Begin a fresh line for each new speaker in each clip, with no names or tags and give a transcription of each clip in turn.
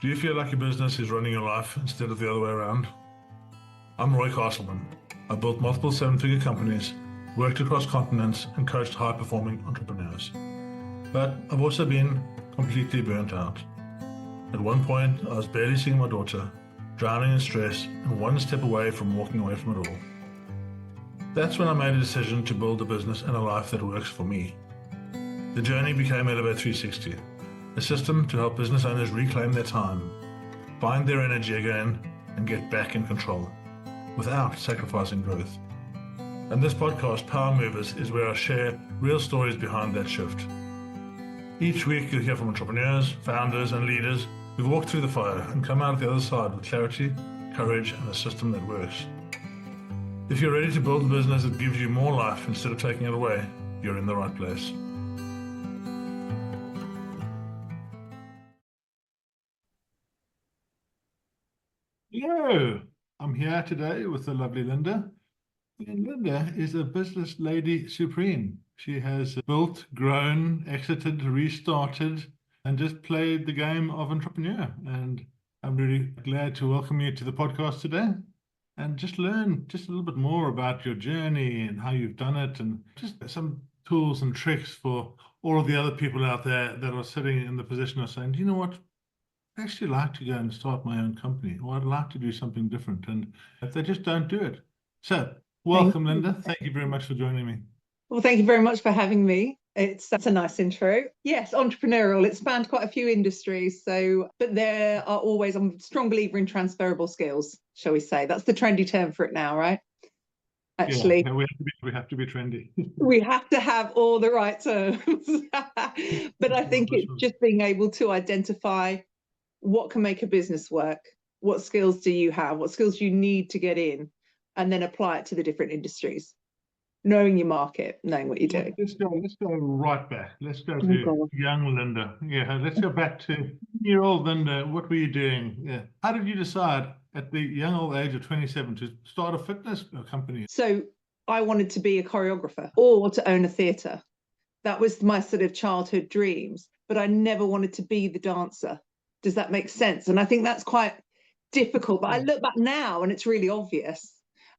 Do you feel like your business is running your life instead of the other way around? I'm Roy Castleman. I built multiple seven-figure companies, worked across continents, and coached high-performing entrepreneurs. But I've also been completely burnt out. At one point, I was barely seeing my daughter, drowning in stress, and one step away from walking away from it all. That's when I made a decision to build a business and a life that works for me. The journey became Elevate 360, a system to help business owners reclaim their time, find their energy again, and get back in control, without sacrificing growth. And this podcast, Power Movers, is where I share real stories behind that shift. Each week you'll hear from entrepreneurs, founders, and leaders who've walked through the fire and come out the other side with clarity, courage, and a system that works. If you're ready to build a business that gives you more life instead of taking it away, you're in the right place. Hello, I'm here today with the lovely Lynda. And Lynda is a business lady supreme. She has built, grown, exited, restarted, and just played the game of entrepreneur. And I'm really glad to welcome you to the podcast today and just learn just a little bit more about your journey and how you've done it, and just some tools and tricks for all of the other people out there that are sitting in the position of saying, you know what? I actually like to go and start my own company, or I'd like to do something different, and if they just don't do it. So, welcome, Lynda. Thank you very much for joining me.
Well, thank you very much for having me. That's a nice intro. Yes, entrepreneurial. It spanned quite a few industries. But there are always, I'm a strong believer in transferable skills, shall we say. That's the trendy term for it now, right? Actually,
yeah, we have to be trendy.
We have to have all the right terms. But I think it's just being able to identify what can make a business work, what skills do you have, what skills you need to get in, and then apply it to the different industries. Knowing your market, knowing what you're doing.
Let's go right back. Let's go to young Lynda. Yeah, let's go back to year old Lynda. What were you doing? Yeah. How did you decide at the young old age of 27 to start a fitness company?
So I wanted to be a choreographer or to own a theatre. That was my sort of childhood dreams, but I never wanted to be the dancer. Does that make sense? And I think that's quite difficult. But I look back now and it's really obvious.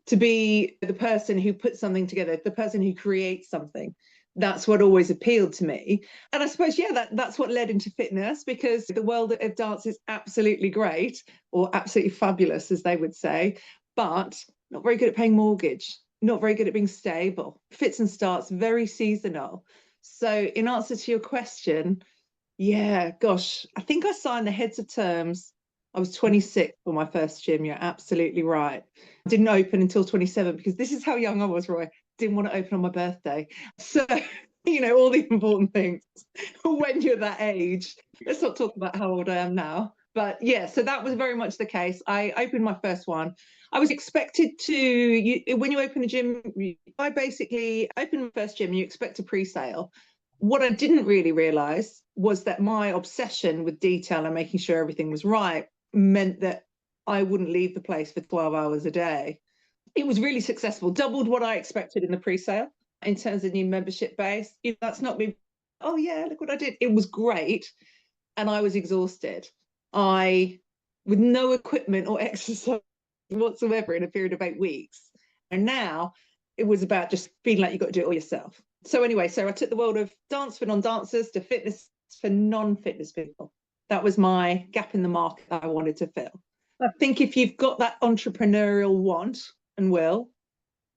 To be the person who puts something together, the person who creates something. That's what always appealed to me. And I suppose, that's what led into fitness, because the world of dance is absolutely great, or absolutely fabulous, as they would say, but not very good at paying mortgage, not very good at being stable. Fits and starts, very seasonal. So in answer to your question, I think I signed the heads of terms. I was 26 for my first gym. You're absolutely right. I didn't open until 27 because this is how young I was, Roy. Didn't want to open on my birthday. So, all the important things when you're that age. Let's not talk about how old I am now. But so that was very much the case. I opened my first one. I was expected to, when you open a gym, I basically opened my first gym, you expect a pre-sale. What I didn't really realize was that my obsession with detail and making sure everything was right meant that I wouldn't leave the place for 12 hours a day. It was really successful, doubled what I expected in the pre-sale in terms of new membership base. That's not me, oh yeah, look what I did. It was great. And I was exhausted. With no equipment or exercise whatsoever in a period of 8 weeks. And now it was about just feeling like you've got to do it all yourself. So anyway, I took the world of dance for non-dancers to fitness for non-fitness people. That was my gap in the market I wanted to fill. I think if you've got that entrepreneurial want and will,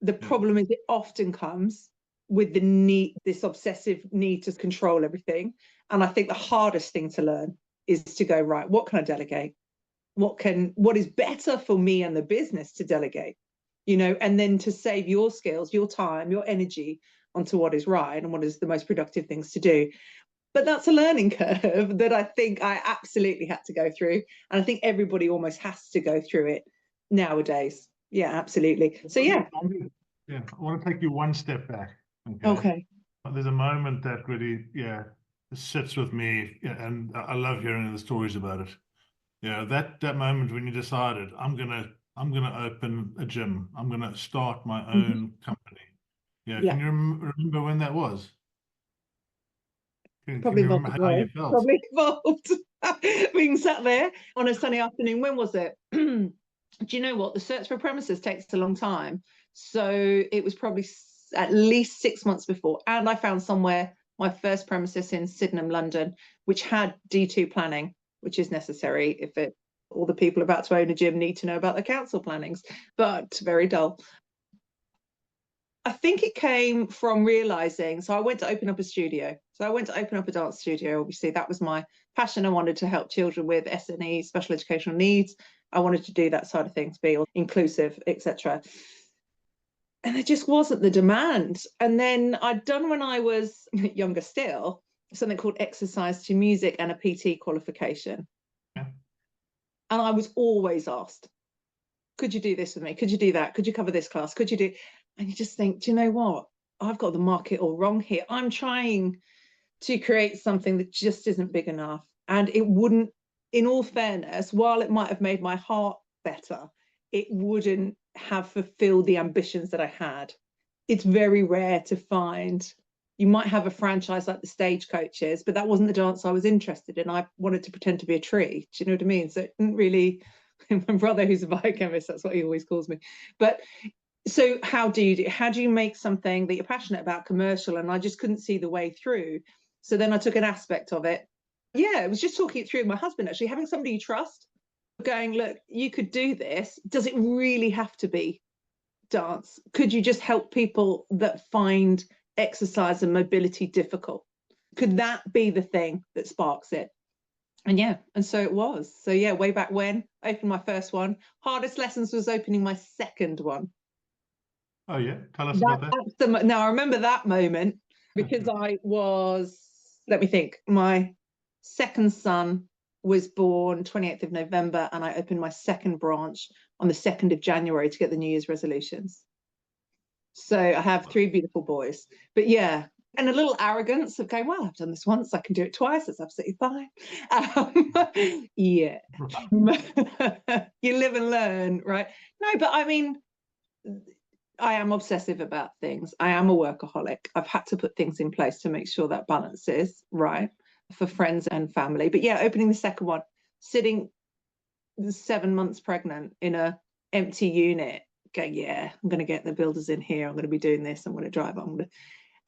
the problem is it often comes with the need, this obsessive need to control everything. And I think the hardest thing to learn is to go, right, what can I delegate? What is better for me and the business to delegate? And then to save your skills, your time, your energy onto what is right and what is the most productive things to do. But that's a learning curve that I think I absolutely had to go through. And I think everybody almost has to go through it nowadays. Yeah, absolutely. So, I
want to take you one step back.
Okay.
There's a moment that really, sits with me, and I love hearing the stories about it. That moment when you decided, I'm gonna open a gym. I'm gonna start my own company. Can you remember when that was?
Probably
you
involved
remember
as
how
well.
you felt?
Probably involved. Being sat there on a sunny afternoon. When was it? Do you know what? The search for premises takes a long time. So it was probably at least 6 months before. And I found somewhere, my first premises in Sydenham, London, which had D2 planning, which is necessary if all the people about to own a gym need to know about the council plannings, but very dull. I think it came from realizing, so I went to open up a studio. So I went to open up a dance studio. Obviously, that was my passion. I wanted to help children with SNE, special educational needs. I wanted to do that side of things, be inclusive, etc. And there just wasn't the demand. And then I'd done, when I was younger still, something called exercise to music and a PT qualification.
Yeah.
And I was always asked, could you do this with me? Could you do that? Could you cover this class? Could you do? And you just think, do you know what? I've got the market all wrong here. I'm trying to create something that just isn't big enough. And it wouldn't, in all fairness, while it might have made my heart better, it wouldn't have fulfilled the ambitions that I had. It's very rare to find, you might have a franchise like the Stagecoaches, but that wasn't the dance I was interested in. I wanted to pretend to be a tree. Do you know what I mean? So it didn't really, my brother, who's a biochemist, that's what he always calls me. But so how do you make something that you're passionate about commercial? And I just couldn't see the way through. So then I took an aspect of it. Yeah, it was just talking it through with my husband, actually, having somebody you trust, going, look, you could do this. Does it really have to be dance? Could you just help people that find exercise and mobility difficult? Could that be the thing that sparks it? And yeah, and so it was. So yeah, way back when I opened my first one, hardest lessons was opening my second one.
Oh yeah, tell us about that.
Now I remember that moment because I was, let me think, my second son was born 28th of November and I opened my second branch on the 2nd of January to get the New Year's resolutions. So I have 3 beautiful boys. But yeah, and a little arrogance of going, well, I've done this once, I can do it twice, that's absolutely fine. Yeah. You live and learn, right? No, but I mean, I am obsessive about things. I am a workaholic. I've had to put things in place to make sure that balance is right for friends and family. But yeah, opening the second one, sitting 7 months pregnant in a empty unit, going, yeah, I'm going to get the builders in here. I'm going to be doing this. I'm going to drive.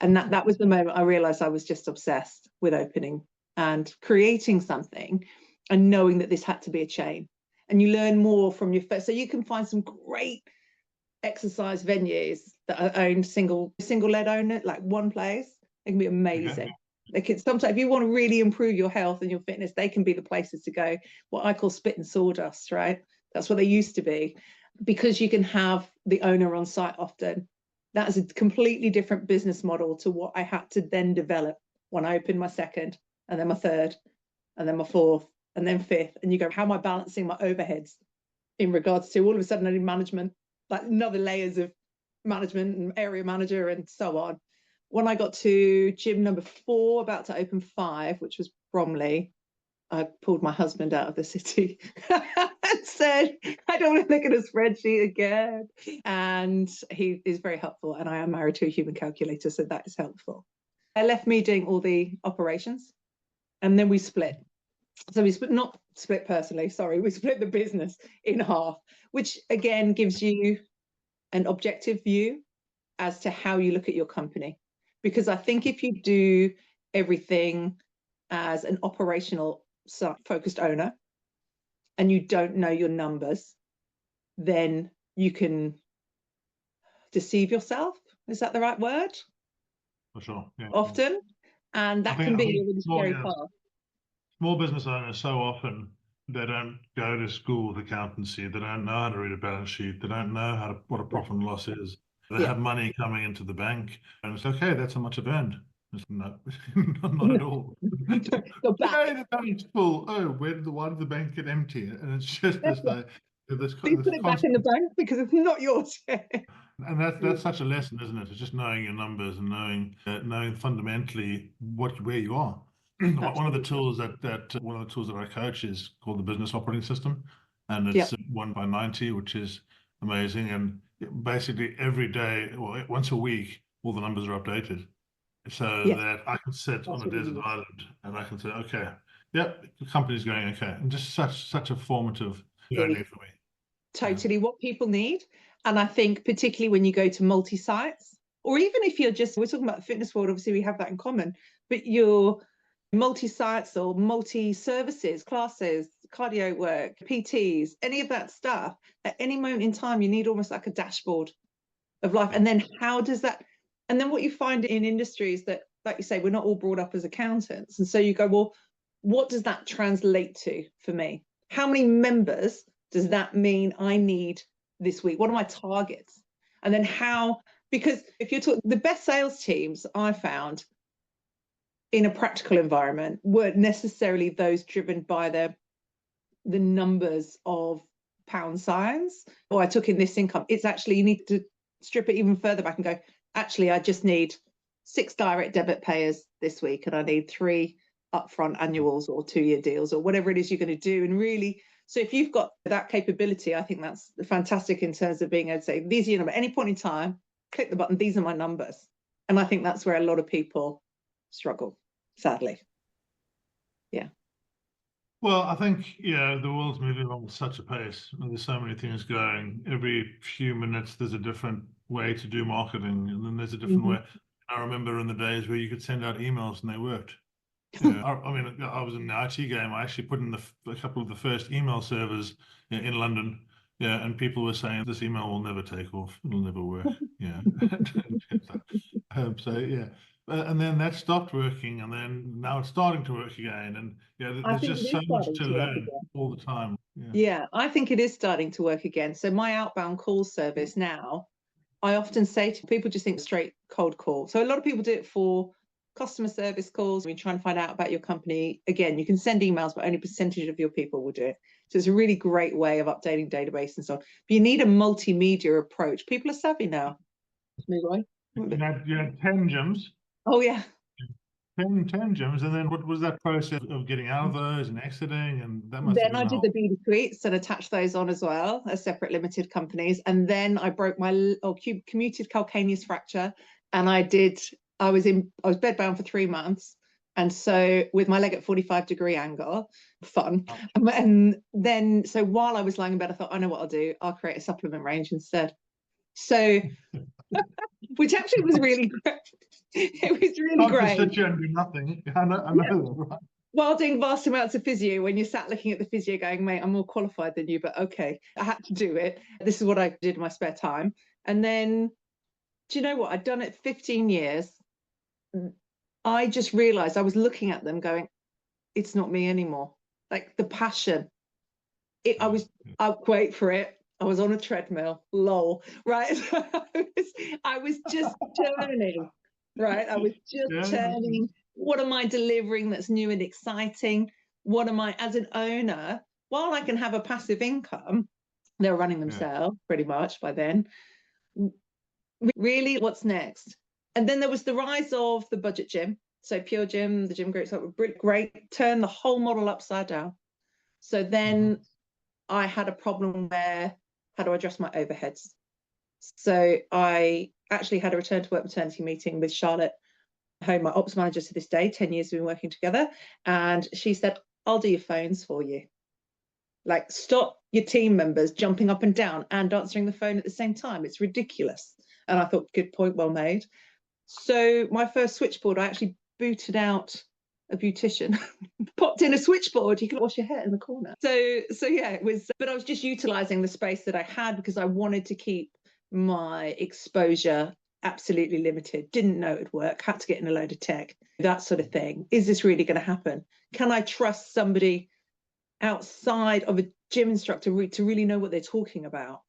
And that was the moment I realized I was just obsessed with opening and creating something and knowing that this had to be a chain. And you learn more from your first. So you can find some great exercise venues that are owned single-led owner, like one place. It can be amazing.
Okay.
They can sometimes, if you want to really improve your health and your fitness, they can be the places to go. What I call spit and sawdust, right? That's what they used to be, because you can have the owner on site often. That is a completely different business model to what I had to then develop when I opened my second, and then my third, and then my fourth, and then fifth. And you go, how am I balancing my overheads in regards to all of a sudden I need management, like another layers of management and area manager and so on. When I got to gym number 4, about to open 5, which was Bromley, I pulled my husband out of the city and said, I don't want to look at a spreadsheet again. And he is very helpful. And I am married to a human calculator, so that is helpful. I left me doing all the operations, and then we split. So we split, not split personally, sorry, we split the business in half, which again gives you an objective view as to how you look at your company. Because I think if you do everything as an operational focused owner and you don't know your numbers, then you can deceive yourself. Is that the right word?
For sure. Yeah.
Often. And that can be a really scary path.
Small business owners, so often they don't go to school with accountancy. They don't know how to read a balance sheet. They don't know what a profit and loss is. They have money coming into the bank, and it's okay. That's how much I've earned. No, not at all.
Go back.
Yay, the bank's full. Oh, why did the bank get empty? And it's just this.
Please put it back in the bank because it's not yours.
And that's such a lesson, isn't it? It's just knowing your numbers and knowing fundamentally where you are. One of the tools that I coach is called the business operating system, and it's 1 by 90, which is amazing. And basically every day, or once a week, all the numbers are updated. so
Yeah,
that I can sit on
that's
a
what it
desert
is.
island and I can say, okay, yep, the company's going okay. And just such a formative journey for me.
Totally what people need. And I think particularly when you go to multi-sites, or even if you're just, we're talking about the fitness world, obviously we have that in common, but you're multi-sites or multi-services, classes, cardio work, PTs, any of that stuff, at any moment in time, you need almost like a dashboard of life. And then how does that, and then what you find in industries that, like you say, we're not all brought up as accountants. And so you go, well, what does that translate to for me? How many members does that mean I need this week? What are my targets? And then how, because if you're talking, the best sales teams I found in a practical environment weren't necessarily those driven by the numbers of pound signs, or I took in this income. It's actually, you need to strip it even further back and go, actually, I just need 6 direct debit payers this week, and I need 3 upfront annuals or 2-year deals or whatever it is you're going to do. And really, so if you've got that capability, I think that's fantastic in terms of being able to say, these are your numbers. At any point in time, click the button, these are my numbers. And I think that's where a lot of people struggle, sadly. Yeah.
Well, I think, yeah, the world's moving along with such a pace. There's so many things going. Every few minutes, there's a different way to do marketing, and then there's a different way. I remember in the days where you could send out emails and they worked. Yeah, I mean, I was in the IT game. I actually put in a couple of the first email servers in London. Yeah, and people were saying this email will never take off. It'll never work. Yeah. So yeah, and then that stopped working, and then now it's starting to work again. And yeah,
I
there's
think it
just so
is
much
starting
to
to work
learn
again.
all the time. Yeah.
Yeah, I think it is starting to work again. So my outbound call service now, I often say to people, just think straight cold call. So a lot of people do it for customer service calls. When you're trying to find out about your company, again, you can send emails, but only a percentage of your people will do it. So it's a really great way of updating database and so on. But you need a multimedia approach. People are savvy now. Me, right?
You had 10 gyms.
Oh yeah.
10 gyms, and then what was that process of getting out of those and exiting? And that must have
Then
been
I
a
did
whole.
the beauty suites and attached those on as well as separate limited companies. And then I broke my commuted calcaneus fracture, and I was bedbound for 3 months. And so with my leg at 45-degree angle, fun. And then, so while I was lying in bed, I thought, I know what I'll do. I'll create a supplement range instead. So, which actually was really great. It was really
Can't just
great.
sit here and do nothing. I know that, right?
While doing vast amounts of physio, when you're sat looking at the physio going, mate, I'm more qualified than you, but okay, I had to do it. This is what I did in my spare time. And then, do you know what? I'd done it 15 years. I just realized, I was looking at them going, it's not me anymore. Like the passion. I'll wait for it. I was on a treadmill, lol, right? I was just turning, right? I was just turning. What am I delivering that's new and exciting? What am I, as an owner, while I can have a passive income, they're running themselves pretty much by then. Really, what's next? And then there was the rise of the budget gym. So Pure Gym, the gym groups that were great, turn the whole model upside down. So then I had a problem where, how do I address my overheads? So I actually had a return to work maternity meeting with Charlotte, my ops manager to this day, 10 years we've been working together. And she said, I'll do your phones for you. Like, stop your team members jumping up and down and answering the phone at the same time. It's ridiculous. And I thought, good point, well made. So my first switchboard, I actually booted out a beautician, popped in a switchboard, you can wash your hair in the corner. So yeah, it was, but I was just utilizing the space that I had because I wanted to keep my exposure absolutely limited. Didn't know it'd work, had to get in a load of tech, that sort of thing. Is this really going to happen? Can I trust somebody outside of a gym instructor to really know what they're talking about?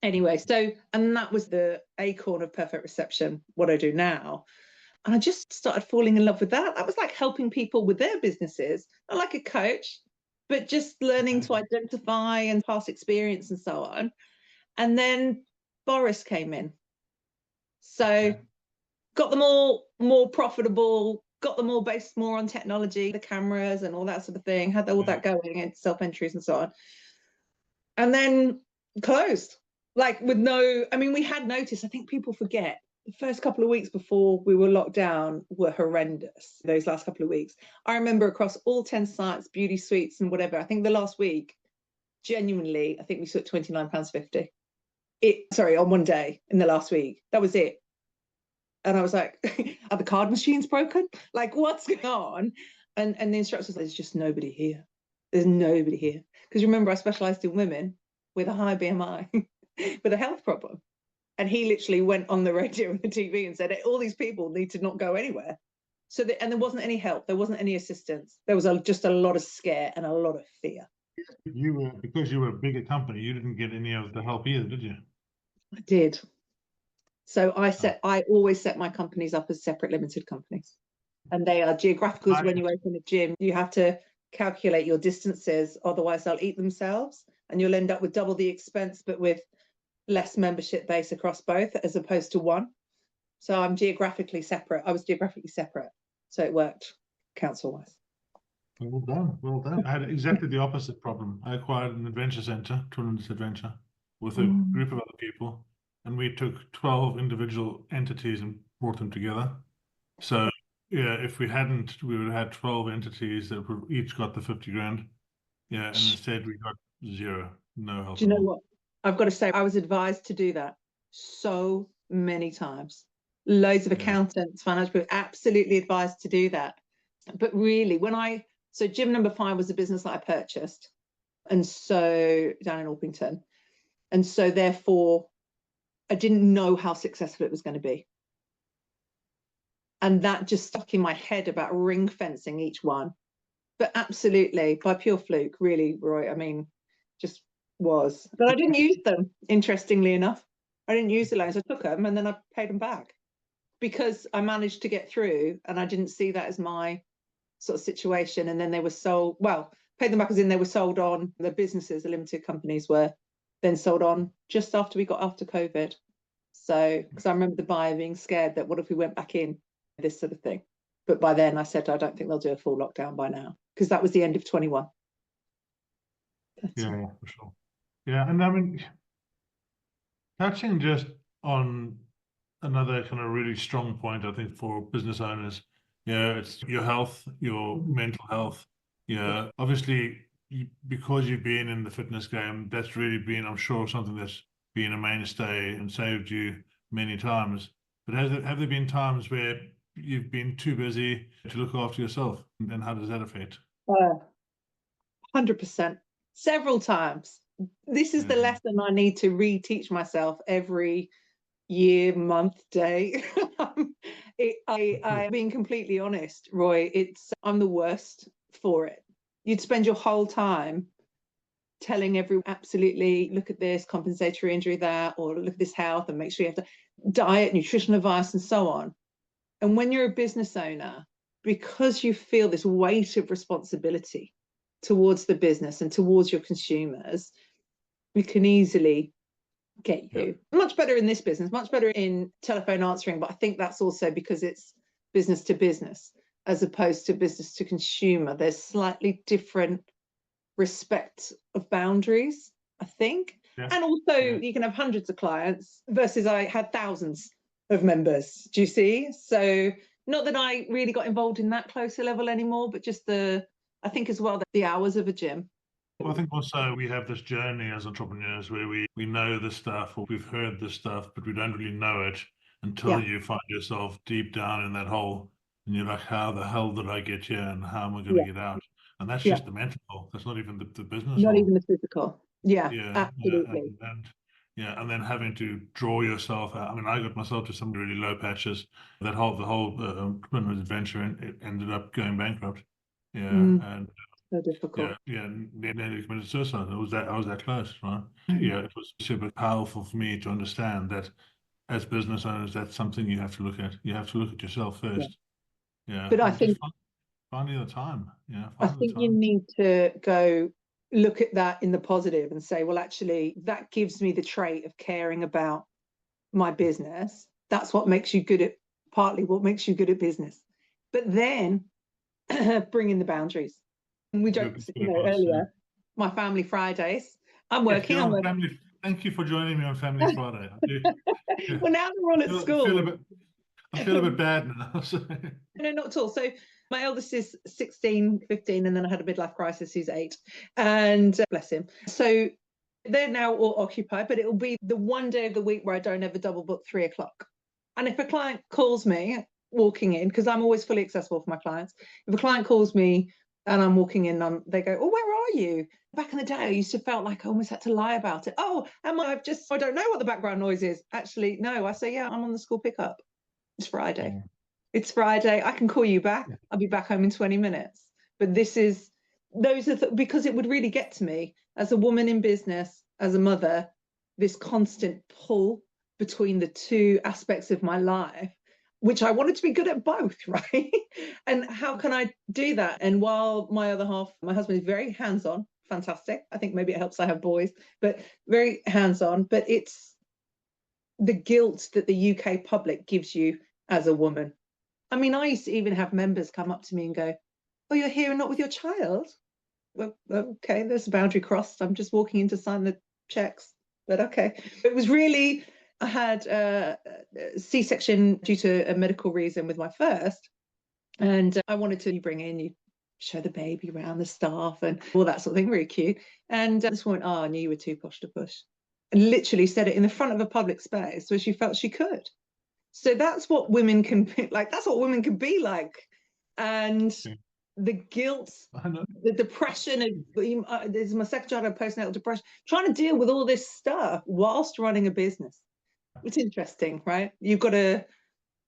Anyway, so, and that was the acorn of Perfect Reception, what I do now. And I just started falling in love with that. That was like helping people with their businesses, not like a coach, but just learning to identify and past experience and so on. And then Boris came in. So got them all more profitable, got them all based more on technology, the cameras and all that sort of thing, had all that going and self-entries and so on. And then closed, like with no, I mean, we had notice, I think people forget, the first couple of weeks before we were locked down were horrendous. Those last couple of weeks, I remember across all 10 sites, beauty suites and whatever, I think the last week, genuinely, I think we saw £29.50. Sorry, on one day in the last week. That was it. And I was like, are the card machines broken? Like, what's going on? And the instructor was like, there's just nobody here. There's nobody here. Because remember, I specialised in women with a high BMI, with a health problem. And he literally went on the radio and the TV and said, all these people need to not go anywhere. So, and there wasn't any help. There wasn't any assistance. There was just a lot of scare and a lot of fear.
Because you were a bigger company, you didn't get any of the help either, did you?
I did. So I always set my companies up as separate limited companies. And they are geographical. When you open a gym, you have to calculate your distances, otherwise they'll eat themselves and you'll end up with double the expense, but with less membership base across both as opposed to one. So I'm geographically separate. I was geographically separate. So it worked council-wise.
Well done, well done. I had exactly the opposite problem. I acquired an adventure centre, Tremendous Adventure, with a group of other people, and we took 12 individual entities and brought them together. So yeah, if we hadn't, we would have had 12 entities that each got the 50 grand. Yeah, and instead we got zero, no help.
Do you know what? I've got to say, I was advised to do that so many times. Loads of accountants, financial people, absolutely advised to do that. But really, so gym number 5 was a business that I purchased. And so down in Orpington. And so therefore, I didn't know how successful it was going to be. And that just stuck in my head about ring fencing each one. But absolutely, by pure fluke, really, Roy, I mean, just was. But I didn't use them, interestingly enough. I didn't use the loans. I took them and then I paid them back because I managed to get through and I didn't see that as my sort of situation. And then they were sold, well, paid them back as in they were sold on, the businesses, the limited companies were then sold on just after we got after COVID. So, because I remember the buyer being scared that what if we went back in, this sort of thing. But by then I said, I don't think they'll do a full lockdown by now, because that was the end of 21.
Yeah, for sure. Yeah, and I mean, touching just on another kind of really strong point, I think, for business owners, it's your health, your mental health. Yeah, obviously, because you've been in the fitness game, that's really been, I'm sure, something that's been a mainstay and saved you many times. But have there been times where you've been too busy to look after yourself, and how does that affect?
100%. Several times. This is the lesson I need to reteach myself every year, month, day. I'm being completely honest, Roy, I'm the worst for it. You'd spend your whole time telling everyone, absolutely, look at this, compensatory injury that, or look at this health, and make sure you have to diet, nutritional advice, and so on. And when you're a business owner, because you feel this weight of responsibility towards the business and towards your consumers, we can easily get you much better in this business, much better in telephone answering. But I think that's also because it's business to business as opposed to business to consumer. There's slightly different respect of boundaries, I think. And also you can have hundreds of clients versus I had thousands of members. Do you see? So not that I really got involved in that closer level anymore, but just I think as well that the hours of a gym.
Well, I think also we have this journey as entrepreneurs where we know this stuff, or we've heard this stuff, but we don't really know it until you find yourself deep down in that hole and you're like, how the hell did I get here and how am I going to get out? And that's just the mental hole. That's not even the business
not
hole.
even the physical. Absolutely.
And then having to draw yourself out. I mean, I got myself to some really low patches. The whole adventure ended up going bankrupt. And
so difficult.
Nearly committed suicide. I was that close, right? It was super powerful for me to understand that as business owners, that's something you have to look at. You have to look at yourself first.
But I think
finding the time.
I think you need to go look at that in the positive and say, well, actually, that gives me the trait of caring about my business. That's what makes you good at, partly what makes you good at business. But then bring in the boundaries. And we joked, earlier, my family Fridays, I'm working.
thank you for joining me on Family Friday. I do, yeah,
Well, now they're all at school.
I feel a bit bad now. So.
No, not at all. So my eldest is 16, 15, and then I had a midlife crisis. He's 8, and bless him. So they're now all occupied, but it'll be the one day of the week where I don't ever double book 3 o'clock. And if a client calls me walking in, because I'm always fully accessible for my clients, if a client calls me and I'm walking in, they go, "Oh, where are you?" Back in the day, I used to felt like I almost had to lie about it. "Oh, I don't know what the background noise is." Actually, no, I say, "Yeah, I'm on the school pickup. It's Friday.
Yeah.
It's Friday. I can call you back. I'll be back home in 20 minutes." But because it would really get to me as a woman in business, as a mother, this constant pull between the two aspects of my life, which I wanted to be good at both, right? And how can I do that? And while my other half, my husband, is very hands-on, fantastic. I think maybe it helps I have boys, but very hands-on. But it's the guilt that the UK public gives you as a woman. I mean, I used to even have members come up to me and go, "Oh, you're here and not with your child?" Well, okay, there's a boundary crossed. I'm just walking in to sign the checks, but okay. It was really, I had a C-section due to a medical reason with my first, and I wanted to bring in, you show the baby around, the staff and all that sort of thing, really cute. And this woman, "Oh, I knew you were too posh to push," and literally said it in the front of a public space where she felt she could. So that's what women can be like. That's what women can be like. And the guilt, the depression, and this is my second child, postnatal depression, trying to deal with all this stuff whilst running a business. It's interesting, right? You've got to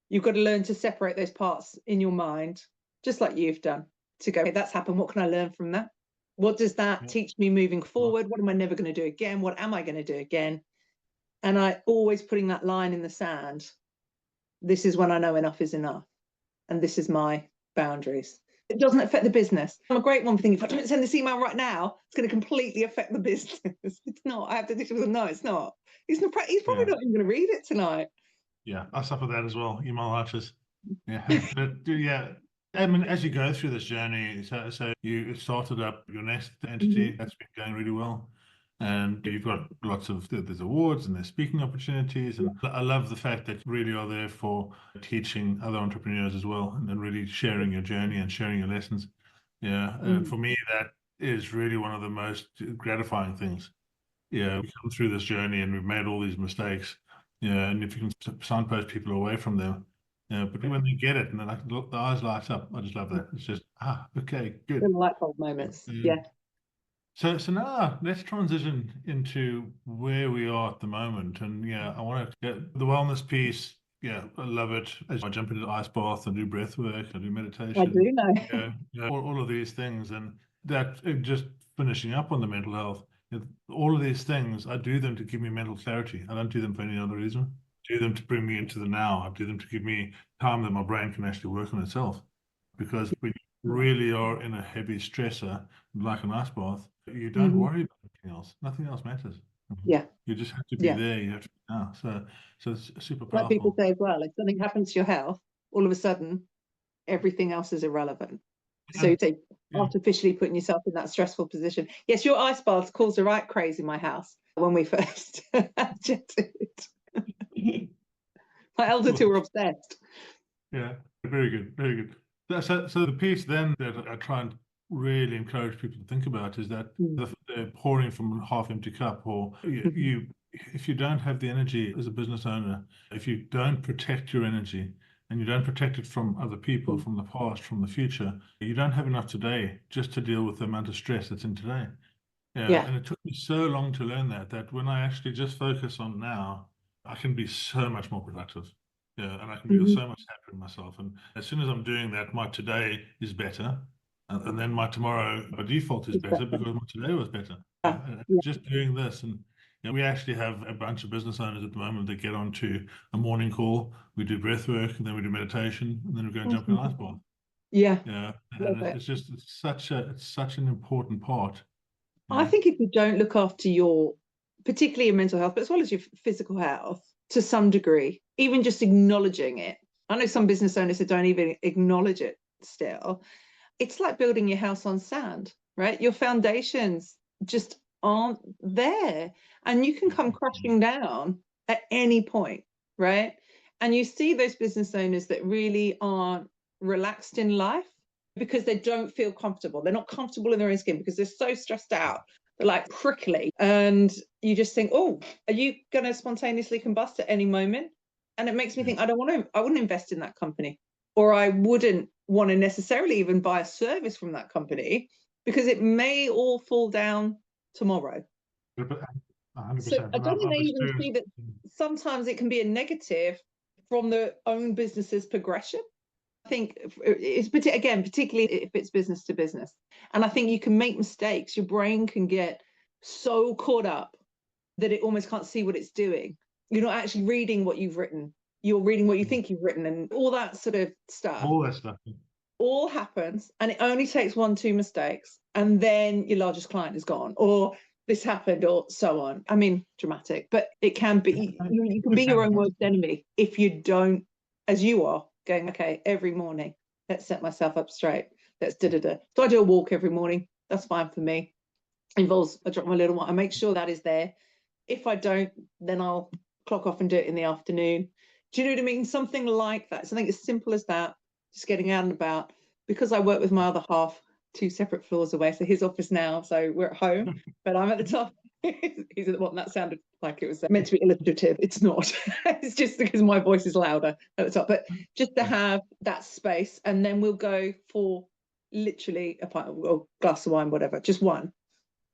learn to separate those parts in your mind, just like you've done, to go, "Okay, that's happened. What can I learn from that? What does that teach me moving forward? What am I never going to do again? What am I going to do again?" And I always putting that line in the sand. This is when I know enough is enough. And this is my boundaries. It doesn't affect the business. I'm a great one for thinking, if I don't send this email right now, it's going to completely affect the business. It's not. I have to think, no, it's not. He's probably not even going to read it tonight.
Yeah, I suffer that as well. Email archers. Yeah, but yeah. I mean, as you go through this journey, so you started up your next entity. That's been going really well. And you've got there's awards and there's speaking opportunities. And I love the fact that you really are there for teaching other entrepreneurs as well, and then really sharing your journey and sharing your lessons. Yeah. And for me, that is really one of the most gratifying things. Yeah. We come through this journey and we've made all these mistakes. Yeah. And if you can signpost people away from them. Yeah, but when they get it and they're like, look, the eyes light up. I just love that. It's just, okay, good.
The light bulb moments. Yeah.
So now let's transition into where we are at the moment. And yeah, I want to get the wellness piece. Yeah, I love it. As I jump into the ice bath and do breath work, I do meditation.
I do know.
Yeah, all of these things. And that just finishing up on the mental health. All of these things, I do them to give me mental clarity. I don't do them for any other reason. I do them to bring me into the now. I do them to give me time that my brain can actually work on itself. Because when you really are in a heavy stressor, like an ice bath, you don't worry about anything else. Nothing else matters.
Yeah.
You just have to be there. You have to be now. So it's super powerful.
Like people say as well, if something happens to your health, all of a sudden, everything else is irrelevant. So you say artificially putting yourself in that stressful position. Yes, your ice baths caused a right craze in my house when we first jetted. My elder two were obsessed.
Yeah, very good, very good. So the piece then that I try and really encourage people to think about is that the pouring from a half-empty cup, or if you don't have the energy as a business owner, if you don't protect your energy and you don't protect it from other people, from the past, from the future, you don't have enough today just to deal with the amount of stress that's in today. Yeah. And it took me so long to learn that when I actually just focus on now, I can be so much more productive. Yeah, and I can be so much happier with myself. And as soon as I'm doing that, my today is better. And then my tomorrow by default is better because my today was better. Just doing this. And we actually have a bunch of business owners at the moment that get onto a morning call. We do breath work, and then we do meditation, and then we go and jump in an ice bath.
Yeah.
Yeah. And it's such an important part.
I think if you don't look after particularly your mental health, but as well as your physical health, to some degree, even just acknowledging it. I know some business owners that don't even acknowledge it still. It's like building your house on sand, right? Your foundations just aren't there. And you can come crashing down at any point, right? And you see those business owners that really aren't relaxed in life because they don't feel comfortable. They're not comfortable in their own skin because they're so stressed out. They're like prickly. And you just think, oh, are you going to spontaneously combust at any moment? And it makes me think, I wouldn't invest in that company, or I wouldn't want to necessarily even buy a service from that company because it may all fall down tomorrow.
100%.
So I don't think they even
experienced.
see that sometimes it can be a negative from the own business's progression. I think it's, again, particularly if it's business to business. And I think you can make mistakes. Your brain can get so caught up that it almost can't see what it's doing. You're not actually reading what you've written. You're reading what you think you've written, and all that sort of stuff.
All that stuff.
All happens, and it only takes 1-2 mistakes, and then your largest client is gone, or this happened, or so on. I mean, dramatic, but it can be, you can be your own worst enemy if you don't, as you are, going, okay, every morning, let's set myself up straight. Let's da-da-da. So I do a walk every morning. That's fine for me. Involves, I drop my little one. I make sure that is there. If I don't, then I'll clock off and do it in the afternoon. Do you know what I mean? Something like that. Something as simple as that, just getting out and about. Because I work with my other half 2 separate floors away, so his office now, so we're at home, but I'm at the top. He's at the bottom. That sounded like it was meant to be illustrative. It's not. It's just because my voice is louder at the top. But just to have that space, and then we'll go for literally a pint or glass of wine, whatever, just one,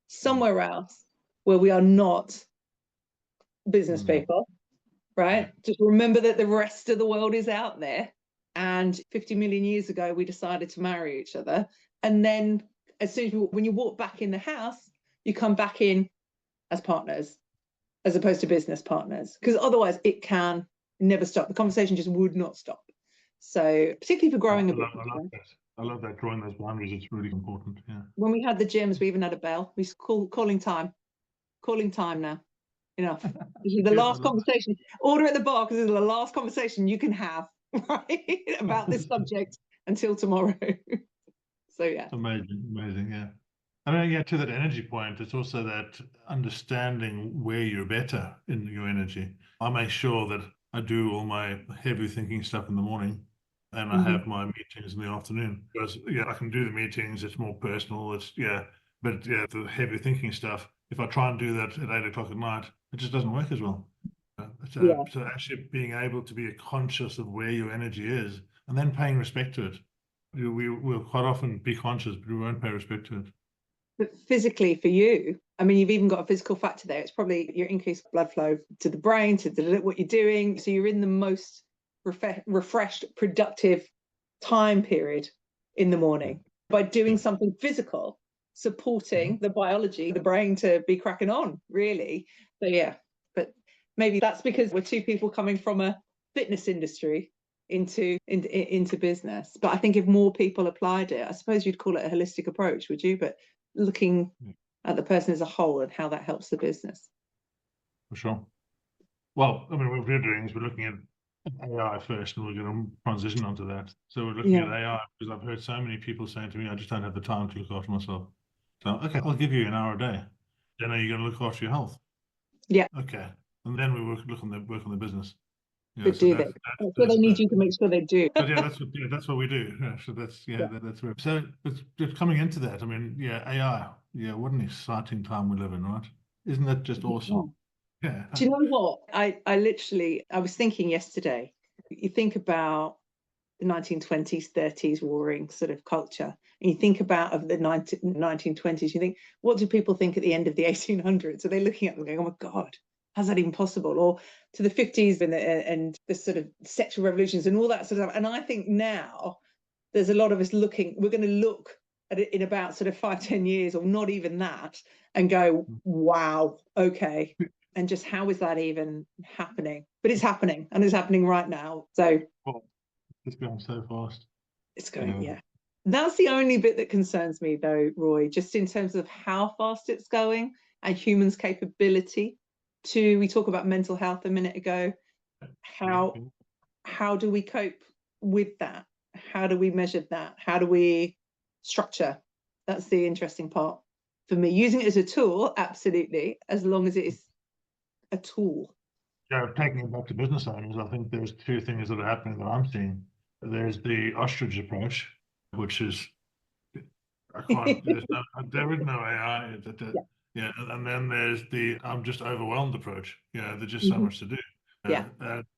somewhere else where we are not business people, right? Just remember that the rest of the world is out there. And 50 million years ago, we decided to marry each other. And then as soon as when you walk back in the house, you come back in as partners, as opposed to business partners, because otherwise it can never stop. The conversation just would not stop. So particularly for growing a business.
I love that, drawing those boundaries. It's really important. Yeah.
When we had the gyms, we even had a bell. We calling time now. Enough. This is the last conversation. Order at the bar, because this is the last conversation you can have, right, about this subject until tomorrow. So yeah.
Amazing, yeah. I mean, yeah, to that energy point, it's also that understanding where you're better in your energy. I make sure that I do all my heavy thinking stuff in the morning, and I have my meetings in the afternoon. Because I can do the meetings, it's more personal, but the heavy thinking stuff, if I try and do that at 8 o'clock at night, it just doesn't work as well. So actually being able to be conscious of where your energy is and then paying respect to it. We'll quite often be conscious, but we won't pay respect to it.
But physically for you, I mean, you've even got a physical factor there. It's probably your increased blood flow to the brain, to what you're doing. So you're in the most refreshed, productive time period in the morning by doing something physical, supporting the biology, the brain to be cracking on, really. So yeah, but maybe that's because we're 2 people coming from a fitness industry into business. But I think if more people applied it, I suppose you'd call it a holistic approach, would you? But looking at the person as a whole and how that helps the business.
For sure. Well, I mean, what we're doing is we're looking at AI first, and we're going to transition onto that. So we're looking at AI because I've heard so many people saying to me, I just don't have the time to look after myself. So, okay, I'll give you an hour a day. Then are you going to look after your health?
Yeah.
Okay. And then we work on the business.
But do they? That's what they need you to make sure they do.
But that's what we do. So that's where. So it's coming into that. I mean, AI. Yeah, what an exciting time we live in, right? Isn't that just awesome? Yeah.
Do you know what? I was thinking yesterday, you think about the 1920s, 30s warring sort of culture, and you think about of the 1920s, you think, what do people think at the end of the 1800s? Are they looking at them going, oh my God, how's that even possible? Or to the 50s and the sort of sexual revolutions and all that sort of stuff. And I think now there's a lot of us we're going to look at it in about sort of 5-10 years, or not even that, and go, wow, okay. And just how is that even happening? But it's happening, and it's happening right now. So
it's going so fast.
It's going, That's the only bit that concerns me, though, Roy, just in terms of how fast it's going and humans' capability we talk about mental health a minute ago. How do we cope with that? How do we measure that? How do we structure? That's the interesting part. for me. Using it as a tool, absolutely, as long as it is a tool.
Yeah, taking it back to business owners, I think there's two things that are happening that I'm seeing. There's the ostrich approach, which is there is no AI.
Yeah.
Yeah, and then there's the I'm just overwhelmed approach. Yeah, there's just so
Mhm.
much to do.
Yeah.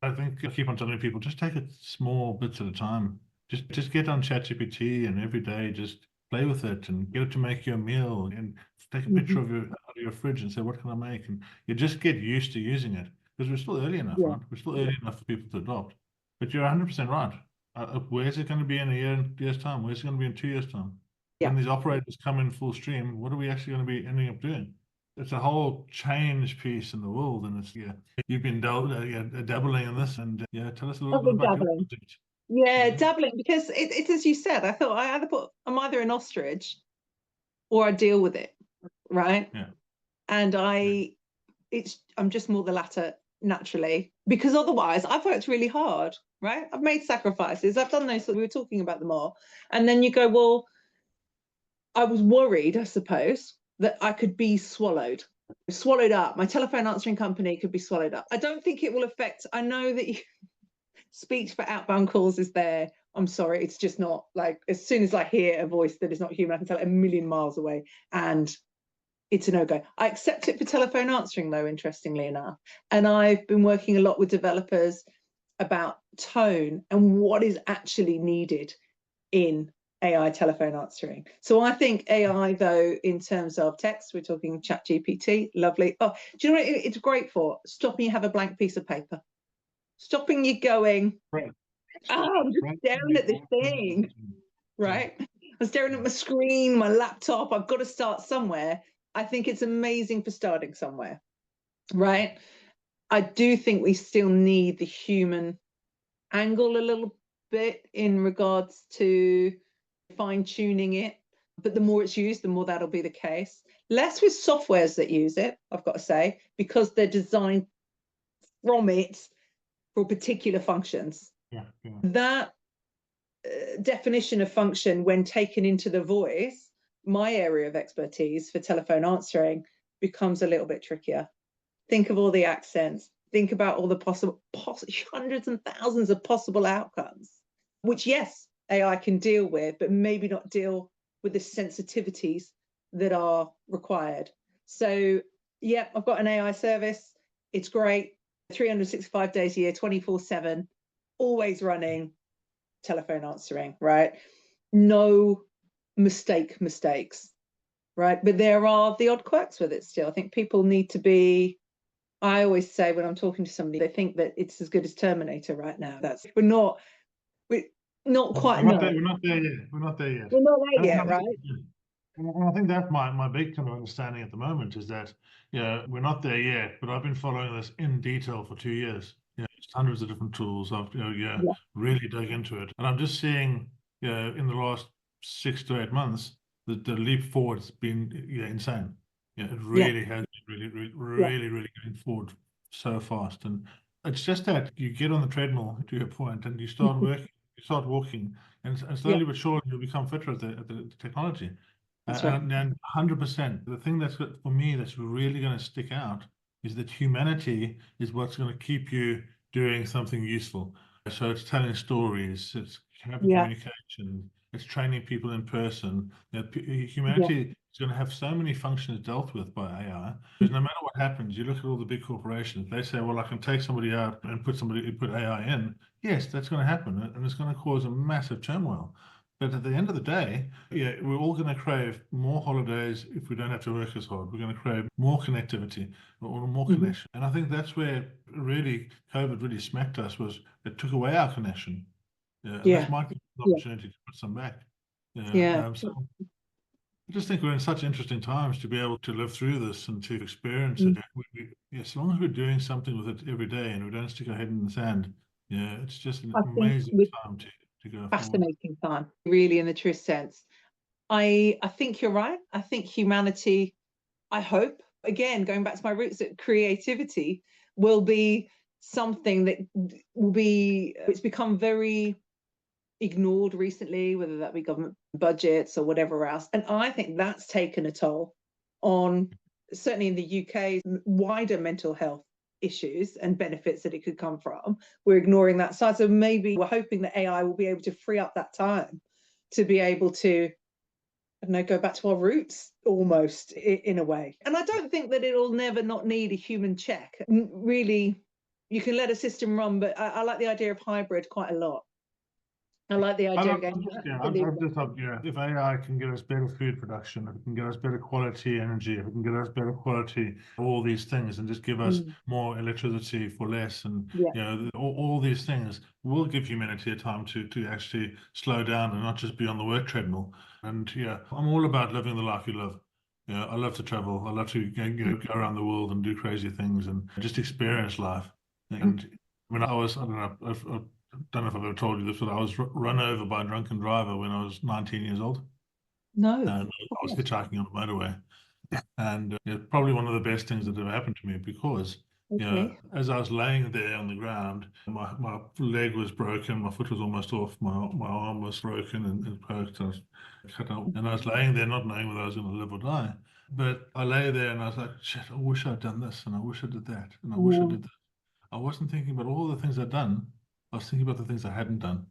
I think I keep on telling people, just take it small bits at a time. Just get on ChatGPT and every day just play with it and get it to make you a meal and take a picture
Mhm.
of your fridge and say, what can I make? And you just get used to using it because we're still early enough,
Yeah.
right? We're still early enough for people to adopt. But you're 100% right. Where's it going to be in a year's time? Where's it going to be in 2 years' time?
Yeah.
When these operators come in full stream, what are we actually going to be ending up doing? It's a whole change piece in the world, and it's you've been dabbling in this, and tell us a little
I've
bit
been
about your
dabbling.
project.
Yeah,
Yeah.
dabbling, because it's as you said, I thought I'm either an ostrich or I deal with it, right?
Yeah.
And I'm just more the latter naturally, because otherwise I've worked really hard, right? I've made sacrifices. I've done those, we were talking about them all. And then you go, well, I was worried, I suppose, that I could be swallowed up. My telephone answering company could be swallowed up. I don't think it will affect, I know that speech for outbound calls is there. I'm sorry, it's just not, like, as soon as I hear a voice that is not human, I can tell it a million miles away, and it's a no-go. I accept it for telephone answering, though, interestingly enough. And I've been working a lot with developers about tone and what is actually needed in AI telephone answering. So I think AI, though, in terms of text, we're talking ChatGPT, lovely. Oh, do you know what it's great for? Stopping you have a blank piece of paper. Stopping you going,
Right.
oh, I'm just
Right.
staring at this thing, right? I'm staring at my screen, my laptop. I've got to start somewhere. I think it's amazing for starting somewhere, right? I do think we still need the human angle a little bit in regards to fine-tuning it, but the more it's used, the more that'll be the case. Less with softwares that use it, I've got to say, because they're designed from it for particular functions.
Yeah.
That definition of function, when taken into the voice, my area of expertise for telephone answering, becomes a little bit trickier. Think of all the accents, think about all the possible hundreds and thousands of possible outcomes, which, yes, AI can deal with, but maybe not deal with the sensitivities that are required. So yeah, I've got an AI service. It's great. 365 days a year, 24/7, always running, telephone answering, right? No mistakes, right? But there are the odd quirks with it still. I think people need to be, I always say when I'm talking to somebody, they think that it's as good as Terminator right now. We're not quite.
We're not there. We're not there yet. We're not there yet.
We're not there
And
yet,
I
right?
think, and I think that's my big kind of understanding at the moment is that we're not there yet, but I've been following this in detail for 2 years. Just hundreds of different tools. I've
Yeah.
really dug into it, and I'm just seeing in the last 6 to 8 months that the leap forward's been insane. It really has been really going forward so fast, and it's just that you get on the treadmill to your point, and you start working, you start walking, and slowly but surely you'll become fitter at the technology.
That's right.
And 100%, the thing that's for me that's really going to stick out is that humanity is what's going to keep you doing something useful. So it's telling stories, it's having
Yeah.
communication, it's training people in person.
Yeah.
Humanity is going to have so many functions dealt with by AI. Because no matter what happens, you look at all the big corporations, they say, well, I can take somebody out and put AI in. Yes, that's going to happen. And it's going to cause a massive turmoil. But at the end of the day, we're all going to crave more holidays if we don't have to work as hard. We're going to crave more connectivity or more connection. And I think that's where really COVID really smacked us, was it took away our connection. And
Yeah.
that might be an opportunity to put some back. So I just think we're in such interesting times to be able to live through this and to experience it. As long as we're doing something with it every day and we don't stick our head in the sand, it's just an
I think
amazing
with
time to go forward.
fascinating time, really, in the true sense. I think you're right. I think humanity, I hope, again, going back to my roots, that creativity will be something that will be, it's become very ignored recently, whether that be government budgets or whatever else. And I think that's taken a toll. on, certainly in the UK, wider mental health issues and benefits that it could come from. We're ignoring that side. So maybe we're hoping that AI will be able to free up that time to be able to, I don't know, go back to our roots almost in a way. And I don't think that it'll never not need a human check. Really, you can let a system run, but I like the idea of hybrid quite a lot. I like the idea of going.
If AI can get us better food production, if it can get us better quality energy, if it can get us better quality, all these things, and just give us more electricity for less, and all these things will give humanity a time to actually slow down and not just be on the work treadmill. And I'm all about living the life you love. I love to travel. I love to go around the world and do crazy things and just experience life. And when I was, I don't know if I've ever told you this, but I was run over by a drunken driver when I was 19 years old.
No.
And I was hitchhiking on the motorway. And it's probably one of the best things that ever happened to me because, as I was laying there on the ground, my leg was broken, my foot was almost off, my arm was broken and poked, I was cut out. And I was laying there not knowing whether I was going to live or die. But I lay there and I was like, shit, I wish I'd done this and I wish I did that and I wish I did that. I wasn't thinking about all the things I'd done. I was thinking about the things I hadn't done.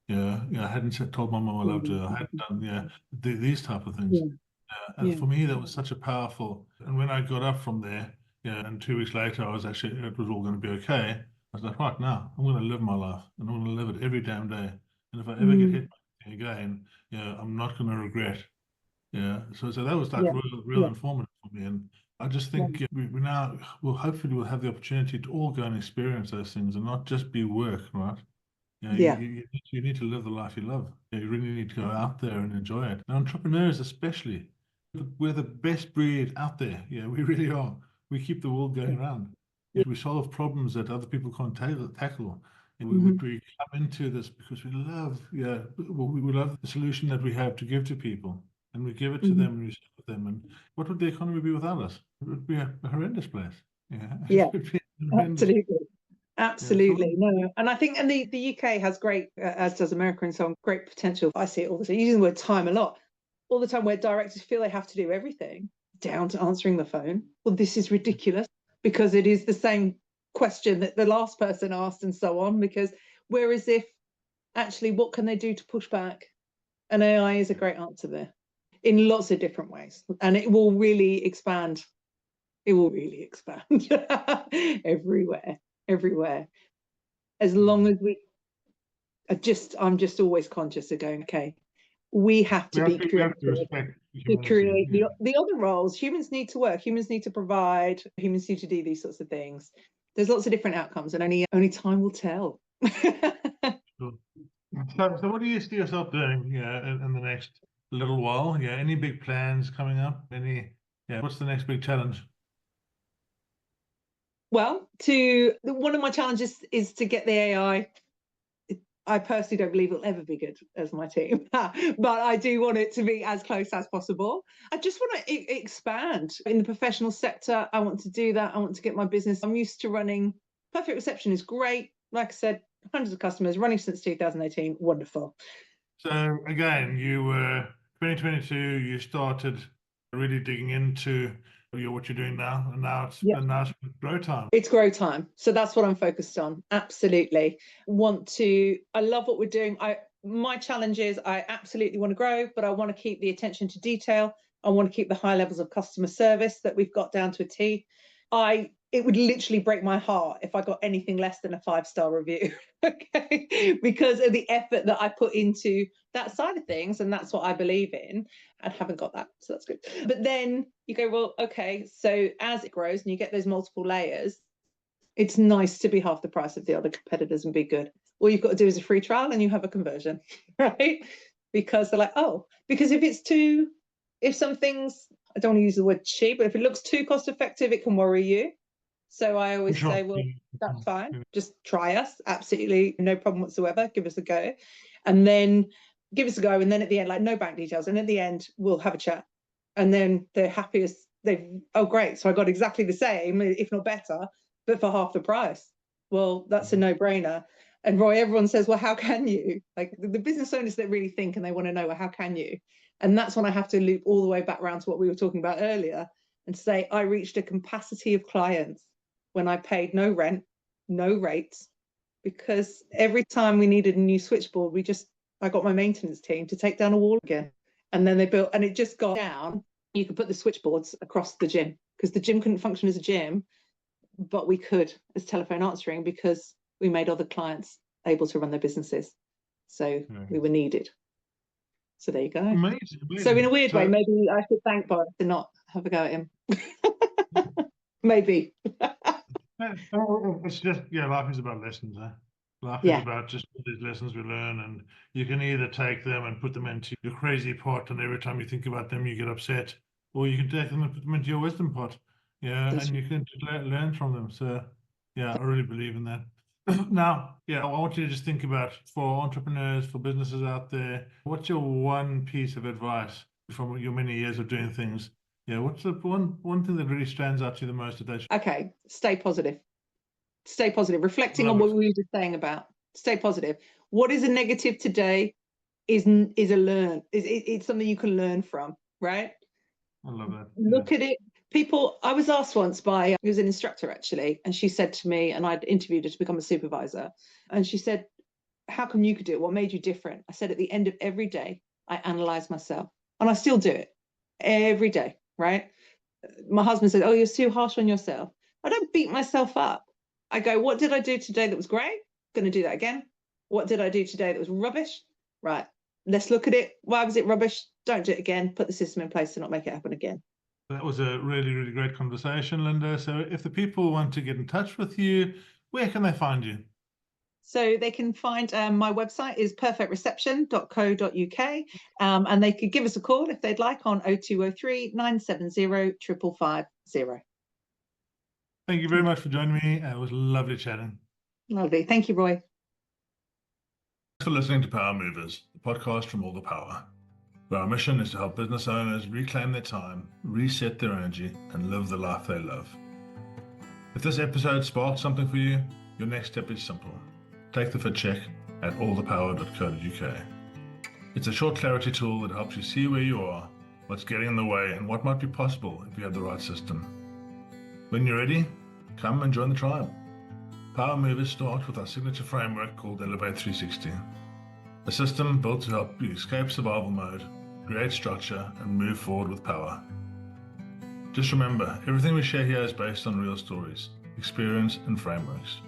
I hadn't told my mom I loved her. I hadn't done, these type of things. And for me, that was such a powerful. And when I got up from there, and 2 weeks later, it was all going to be okay. I was like, right now, I'm going to live my life, and I'm going to live it every damn day. And if I ever get hit again, I'm not going to regret. So that was like real informative for me. And I just think we now hopefully we'll have the opportunity to all go and experience those things and not just be work, right? You need to live the life you love. You really need to go out there and enjoy it. And entrepreneurs especially, we're the best breed out there. We really are. We keep the world going around. We solve problems that other people can't tackle. And we come into this because we love, we love the solution that we have to give to people. And we give it to them and we share with them. And what would the economy be without us? It would be a horrendous place.
Absolutely. No. And I think, and the UK has great, as does America and so on, great potential. I see it all the time, using the word time a lot, all the time, where directors feel they have to do everything down to answering the phone. Well, this is ridiculous because it is the same question that the last person asked and so on, because whereas if actually, what can they do to push back? And AI is a great answer there in lots of different ways. And it will really expand. It will really expand everywhere. As long as I'm just always conscious of going, okay, we have to be creative to create the other roles. Humans need to work, humans need to provide, humans need to do these sorts of things. There's lots of different outcomes and only time will tell.
So what do you see yourself doing in the next little while? Any big plans coming up? What's the next big challenge?
Well, one of my challenges is to get the AI. I personally don't believe it'll ever be good as my team, but I do want it to be as close as possible. I just want to expand in the professional sector. I want to do that. I want to get my business. I'm used to running. Perfect Reception is great. Like I said, hundreds of customers running since 2018. Wonderful.
So again, you were 2022. You started really digging into what you're doing now, and now it's grow time.
It's grow time. So that's what I'm focused on. Absolutely. I love what we're doing. My challenge is I absolutely want to grow, but I want to keep the attention to detail. I want to keep the high levels of customer service that we've got down to a T. It would literally break my heart if I got anything less than a 5-star review, okay? Because of the effort that I put into that side of things, and that's what I believe in, and haven't got that, so that's good. But then you go, well, okay, so as it grows and you get those multiple layers, it's nice to be half the price of the other competitors and be good. All you've got to do is a free trial and you have a conversion, right? Because they're like, because if some things, I don't want to use the word cheap, but if it looks too cost effective, it can worry you. So I always say, well, that's fine. Just try us. Absolutely no problem whatsoever. Give us a go. And then give us a go. And then at the end, like no bank details. And at the end, we'll have a chat. And then they're happiest. Great. So I got exactly the same, if not better, but for half the price. Well, that's a no-brainer. And Roy, everyone says, well, how can you? Like the business owners that really think and they want to know, well, how can you? And that's when I have to loop all the way back around to what we were talking about earlier. and say I reached a capacity of clients when I paid no rent, no rates, because every time we needed a new switchboard, I got my maintenance team to take down a wall again. And then they built, and it just got down. You could put the switchboards across the gym because the gym couldn't function as a gym, but we could as telephone answering because we made other clients able to run their businesses. So we were needed. So there you go.
Amazing.
So in a weird way, maybe I should thank Boris to not have a go at him. Maybe.
It's just, life is about lessons. Life is about just these lessons we learn, and you can either take them and put them into your crazy pot, and every time you think about them, you get upset, or you can take them and put them into your wisdom pot. And you can learn from them. So, I really believe in that. Now, I want you to just think about, for entrepreneurs, for businesses out there, what's your one piece of advice from your many years of doing things? What's the one thing that really stands out to you the most today?
Okay, stay positive. Stay positive. Reflecting on what we were just saying about, stay positive. What is a negative today is a learn. It's something you can learn from, right?
I love that.
Look at it. People, I was asked once by, who was an instructor actually, and she said to me, and I'd interviewed her to become a supervisor, and she said, how come you could do it? What made you different? I said, at the end of every day, I analyze myself, and I still do it every day, right? My husband said, oh, you're too harsh on yourself. I don't beat myself up. I go, what did I do today that was great? Going to do that again. What did I do today that was rubbish? Right. Let's look at it. Why was it rubbish? Don't do it again. Put the system in place to not make it happen again.
That was a really, really great conversation, Lynda. So if the people want to get in touch with you, where can they find you?
So they can find my website is perfectreception.co.uk, and they could give us a call if they'd like on 0203 970 5550.
Thank you very much for joining me. It was lovely chatting.
Lovely. Thank you, Roy.
Thanks for listening to Power Movers, the podcast from All the Power, where our mission is to help business owners reclaim their time, reset their energy, and live the life they love. If this episode sparked something for you, your next step is simple. Take the fit check at allthepower.co.uk. It's a short clarity tool that helps you see where you are, what's getting in the way, and what might be possible if you have the right system. When you're ready, come and join the tribe. Power Movers start with our signature framework called Elevate 360, a system built to help you escape survival mode, create structure, and move forward with power. Just remember, everything we share here is based on real stories, experience, and frameworks.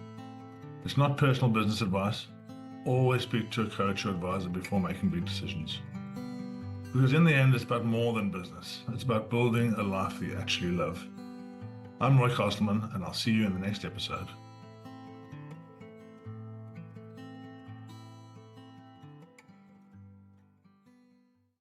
It's not personal business advice. Always speak to a coach or advisor before making big decisions. Because in the end, it's about more than business. It's about building a life that you actually love. I'm Roy Castleman, and I'll see you in the next episode.